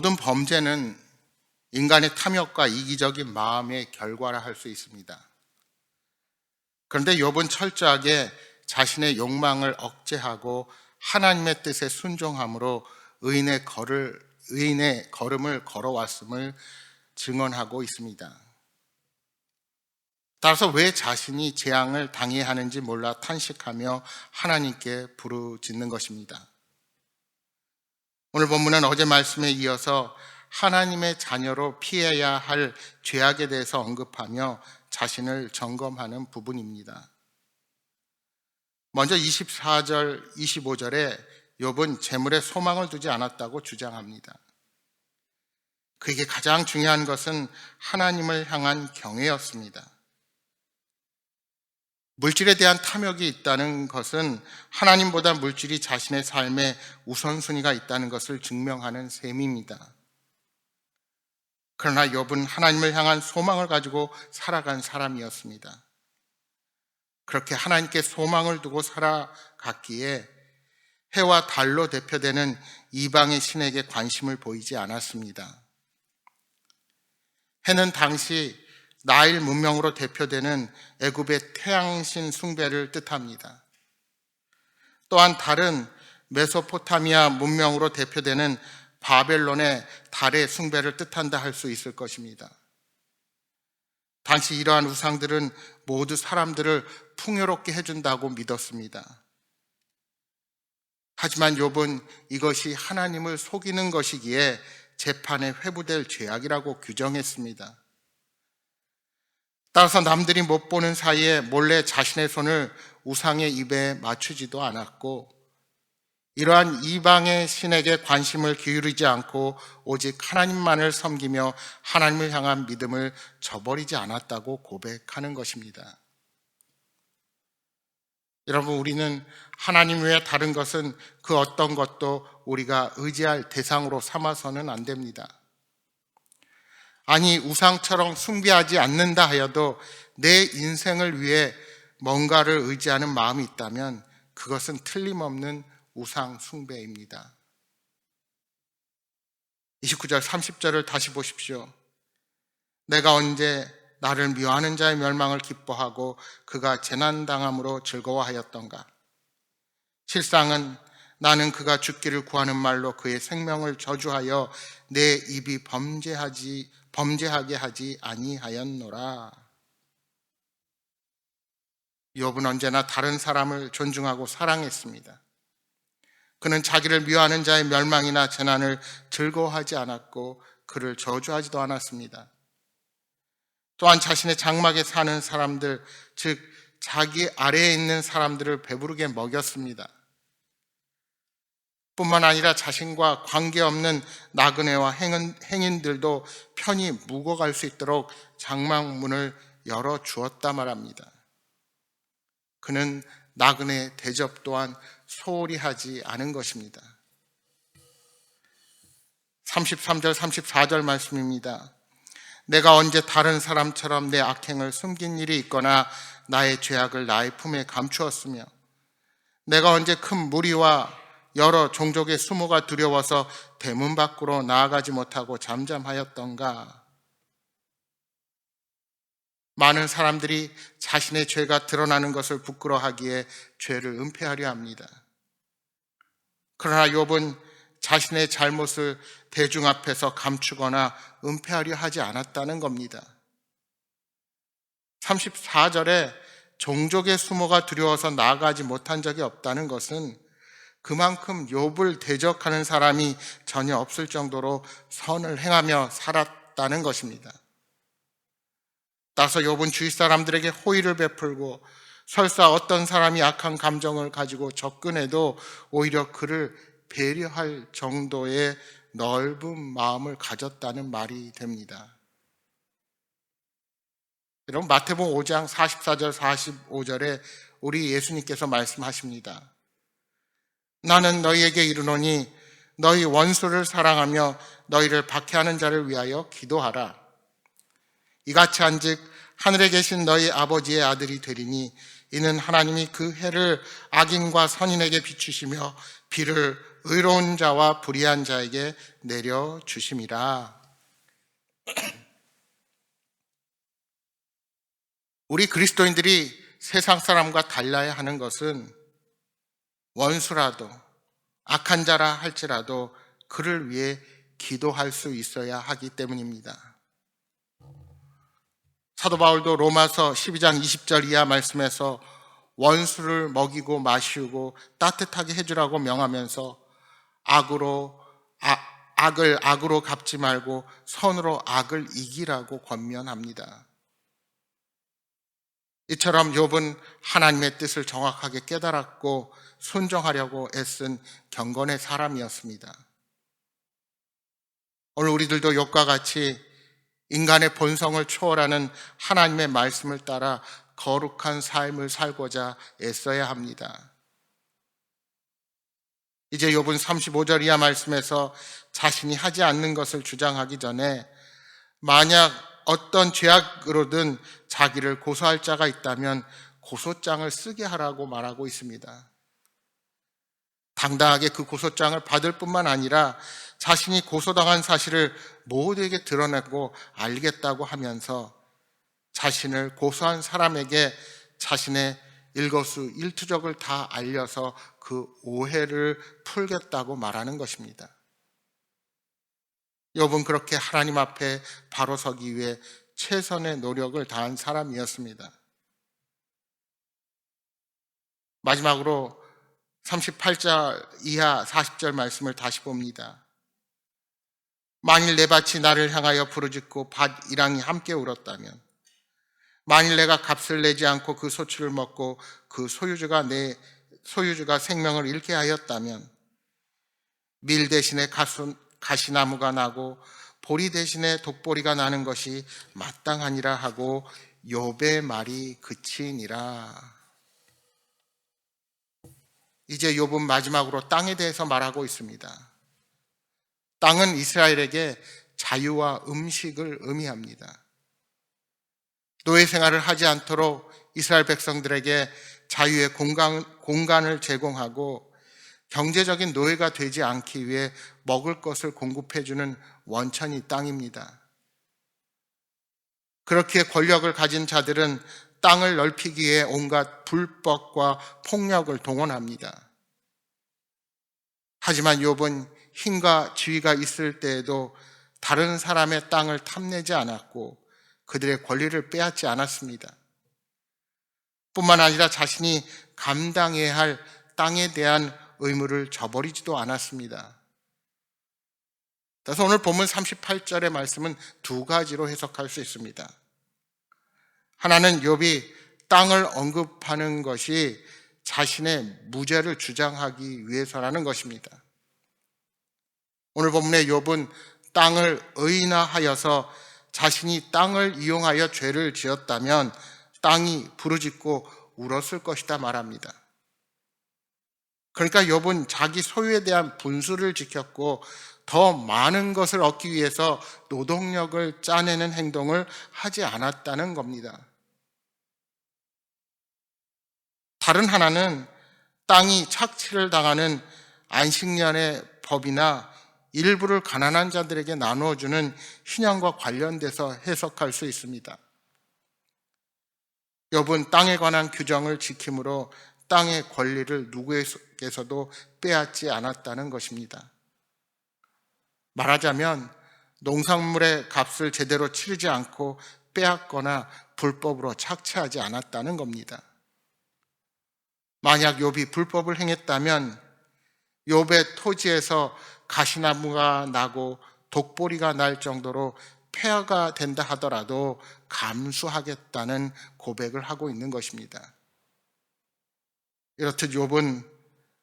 모든 범죄는 인간의 탐욕과 이기적인 마음의 결과라 할 수 있습니다. 그런데 욥은 철저하게 자신의 욕망을 억제하고 하나님의 뜻에 순종함으로 의인의 걸음을 걸어왔음을 증언하고 있습니다. 따라서 왜 자신이 재앙을 당해야 하는지 몰라 탄식하며 하나님께 부르짖는 것입니다. 오늘 본문은 어제 말씀에 이어서 하나님의 자녀로 피해야 할 죄악에 대해서 언급하며 자신을 점검하는 부분입니다. 먼저 24절, 25절에 욥은 재물에 소망을 두지 않았다고 주장합니다. 그에게 가장 중요한 것은 하나님을 향한 경외였습니다. 물질에 대한 탐욕이 있다는 것은 하나님보다 물질이 자신의 삶에 우선순위가 있다는 것을 증명하는 셈입니다. 그러나 욥은 하나님을 향한 소망을 가지고 살아간 사람이었습니다. 그렇게 하나님께 소망을 두고 살아갔기에 해와 달로 대표되는 이방의 신에게 관심을 보이지 않았습니다. 해는 당시 나일 문명으로 대표되는 애굽의 태양신 숭배를 뜻합니다. 또한 달은 메소포타미아 문명으로 대표되는 바벨론의 달의 숭배를 뜻한다 할 수 있을 것입니다. 당시 이러한 우상들은 모두 사람들을 풍요롭게 해준다고 믿었습니다. 하지만 욥은 이것이 하나님을 속이는 것이기에 재판에 회부될 죄악이라고 규정했습니다. 따라서 남들이 못 보는 사이에 몰래 자신의 손을 우상의 입에 맞추지도 않았고 이러한 이방의 신에게 관심을 기울이지 않고 오직 하나님만을 섬기며 하나님을 향한 믿음을 저버리지 않았다고 고백하는 것입니다. 여러분, 우리는 하나님 외에 다른 것은 그 어떤 것도 우리가 의지할 대상으로 삼아서는 안 됩니다. 아니, 우상처럼 숭배하지 않는다 하여도 내 인생을 위해 뭔가를 의지하는 마음이 있다면 그것은 틀림없는 우상 숭배입니다. 29절 30절을 다시 보십시오. 내가 언제 나를 미워하는 자의 멸망을 기뻐하고 그가 재난당함으로 즐거워하였던가. 실상은 나는 그가 죽기를 구하는 말로 그의 생명을 저주하여 내 입이 범죄하게 하지 아니하였노라. 욥은 언제나 다른 사람을 존중하고 사랑했습니다. 그는 자기를 미워하는 자의 멸망이나 재난을 즐거워하지 않았고 그를 저주하지도 않았습니다. 또한 자신의 장막에 사는 사람들, 즉 자기 아래에 있는 사람들을 배부르게 먹였습니다. 뿐만 아니라 자신과 관계없는 나그네와 행인들도 편히 묵어갈 수 있도록 장막문을 열어주었다 말합니다. 그는 나그네 대접 또한 소홀히 하지 않은 것입니다. 33절 34절 말씀입니다. 내가 언제 다른 사람처럼 내 악행을 숨긴 일이 있거나 나의 죄악을 나의 품에 감추었으며 내가 언제 큰 무리와 여러 종족의 수모가 두려워서 대문 밖으로 나아가지 못하고 잠잠하였던가. 많은 사람들이 자신의 죄가 드러나는 것을 부끄러워하기에 죄를 은폐하려 합니다. 그러나 욥은 자신의 잘못을 대중 앞에서 감추거나 은폐하려 하지 않았다는 겁니다. 34절에 종족의 수모가 두려워서 나아가지 못한 적이 없다는 것은 그만큼 욥을 대적하는 사람이 전혀 없을 정도로 선을 행하며 살았다는 것입니다. 따라서 욥은 주위 사람들에게 호의를 베풀고 설사 어떤 사람이 악한 감정을 가지고 접근해도 오히려 그를 배려할 정도의 넓은 마음을 가졌다는 말이 됩니다. 여러분, 마태복음 5장 44절 45절에 우리 예수님께서 말씀하십니다. 나는 너희에게 이르노니 너희 원수를 사랑하며 너희를 박해하는 자를 위하여 기도하라. 이같이 한즉 하늘에 계신 너희 아버지의 아들이 되리니 이는 하나님이 그 해를 악인과 선인에게 비추시며 비를 의로운 자와 불의한 자에게 내려주심이라. 우리 그리스도인들이 세상 사람과 달라야 하는 것은 원수라도 악한 자라 할지라도 그를 위해 기도할 수 있어야 하기 때문입니다. 사도 바울도 로마서 12장 20절 이하 말씀에서 원수를 먹이고 마시고 따뜻하게 해주라고 명하면서 악을 악으로 갚지 말고 선으로 악을 이기라고 권면합니다. 이처럼 욥은 하나님의 뜻을 정확하게 깨달았고 순종하려고 애쓴 경건의 사람이었습니다. 오늘 우리들도 욥과 같이 인간의 본성을 초월하는 하나님의 말씀을 따라 거룩한 삶을 살고자 애써야 합니다. 이제 욥은 35절 이하 말씀에서 자신이 하지 않는 것을 주장하기 전에 만약 어떤 죄악으로든 자기를 고소할 자가 있다면 고소장을 쓰게 하라고 말하고 있습니다. 당당하게 그 고소장을 받을 뿐만 아니라 자신이 고소당한 사실을 모두에게 드러내고 알겠다고 하면서 자신을 고소한 사람에게 자신의 일거수일투족을 다 알려서 그 오해를 풀겠다고 말하는 것입니다. 욥은 그렇게 하나님 앞에 바로 서기 위해 최선의 노력을 다한 사람이었습니다. 마지막으로 38절 이하 40절 말씀을 다시 봅니다. 만일 내 밭이 나를 향하여 부르짖고 밭 이랑이 함께 울었다면, 만일 내가 값을 내지 않고 그 소출을 먹고 그 소유주가 생명을 잃게 하였다면, 밀 대신에 가시나무가 나고 보리 대신에 독보리가 나는 것이 마땅하니라 하고 욥의 말이 그치니라. 이제 욥은 마지막으로 땅에 대해서 말하고 있습니다. 땅은 이스라엘에게 자유와 음식을 의미합니다. 노예 생활을 하지 않도록 이스라엘 백성들에게 자유의 공간을 제공하고 경제적인 노예가 되지 않기 위해 먹을 것을 공급해주는 원천이 땅입니다. 그렇게 권력을 가진 자들은 땅을 넓히기 위해 온갖 불법과 폭력을 동원합니다. 하지만 욥은 힘과 지위가 있을 때에도 다른 사람의 땅을 탐내지 않았고 그들의 권리를 빼앗지 않았습니다. 뿐만 아니라 자신이 감당해야 할 땅에 대한 의무를 저버리지도 않았습니다. 그래서 오늘 본문 38절의 말씀은 두 가지로 해석할 수 있습니다. 하나는 욥이 땅을 언급하는 것이 자신의 무죄를 주장하기 위해서라는 것입니다. 오늘 본문의 욥은 땅을 의인화하여서 자신이 땅을 이용하여 죄를 지었다면 땅이 부르짖고 울었을 것이다 말합니다. 그러니까 욥은 자기 소유에 대한 분수를 지켰고 더 많은 것을 얻기 위해서 노동력을 짜내는 행동을 하지 않았다는 겁니다. 다른 하나는 땅이 착취를 당하는 안식년의 법이나 일부를 가난한 자들에게 나누어주는 신앙과 관련돼서 해석할 수 있습니다. 욥은 땅에 관한 규정을 지킴으로 땅의 권리를 누구에게서도 빼앗지 않았다는 것입니다. 말하자면 농산물의 값을 제대로 치르지 않고 빼앗거나 불법으로 착취하지 않았다는 겁니다. 만약 욥이 불법을 행했다면 욥의 토지에서 가시나무가 나고 독보리가 날 정도로 폐허가 된다 하더라도 감수하겠다는 고백을 하고 있는 것입니다. 이렇듯 욥은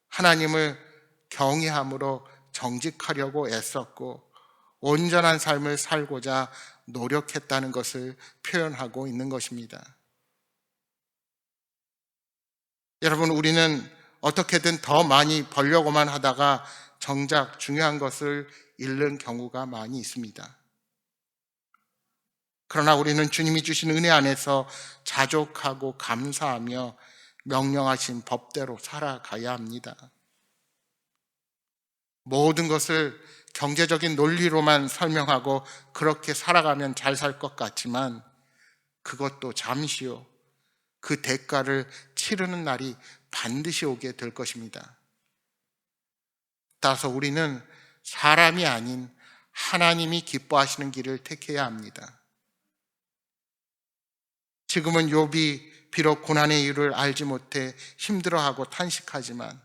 하나님을 경외함으로 정직하려고 애썼고 온전한 삶을 살고자 노력했다는 것을 표현하고 있는 것입니다. 여러분, 우리는 어떻게든 더 많이 벌려고만 하다가 정작 중요한 것을 잃는 경우가 많이 있습니다. 그러나 우리는 주님이 주신 은혜 안에서 자족하고 감사하며 명령하신 법대로 살아가야 합니다. 모든 것을 경제적인 논리로만 설명하고 그렇게 살아가면 잘 살 것 같지만 그것도 잠시요. 그 대가를 치르는 날이 반드시 오게 될 것입니다. 따라서 우리는 사람이 아닌 하나님이 기뻐하시는 길을 택해야 합니다. 지금은 욥이 비록 고난의 이유를 알지 못해 힘들어하고 탄식하지만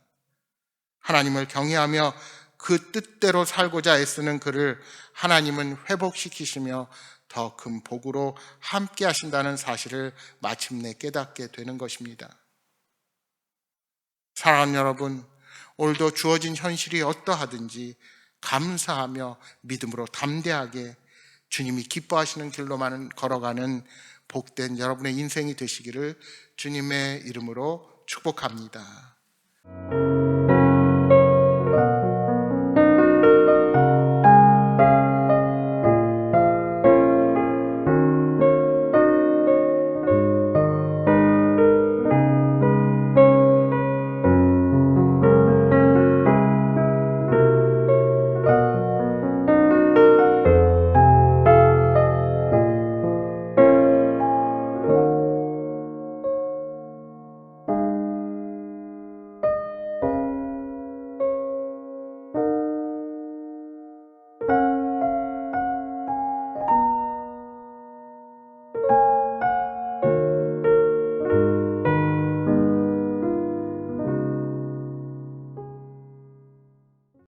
하나님을 경외하며 그 뜻대로 살고자 애쓰는 그를 하나님은 회복시키시며 더 큰 복으로 함께 하신다는 사실을 마침내 깨닫게 되는 것입니다. 사랑하는 여러분, 오늘도 주어진 현실이 어떠하든지 감사하며 믿음으로 담대하게 주님이 기뻐하시는 길로만 걸어가는 복된 여러분의 인생이 되시기를 주님의 이름으로 축복합니다.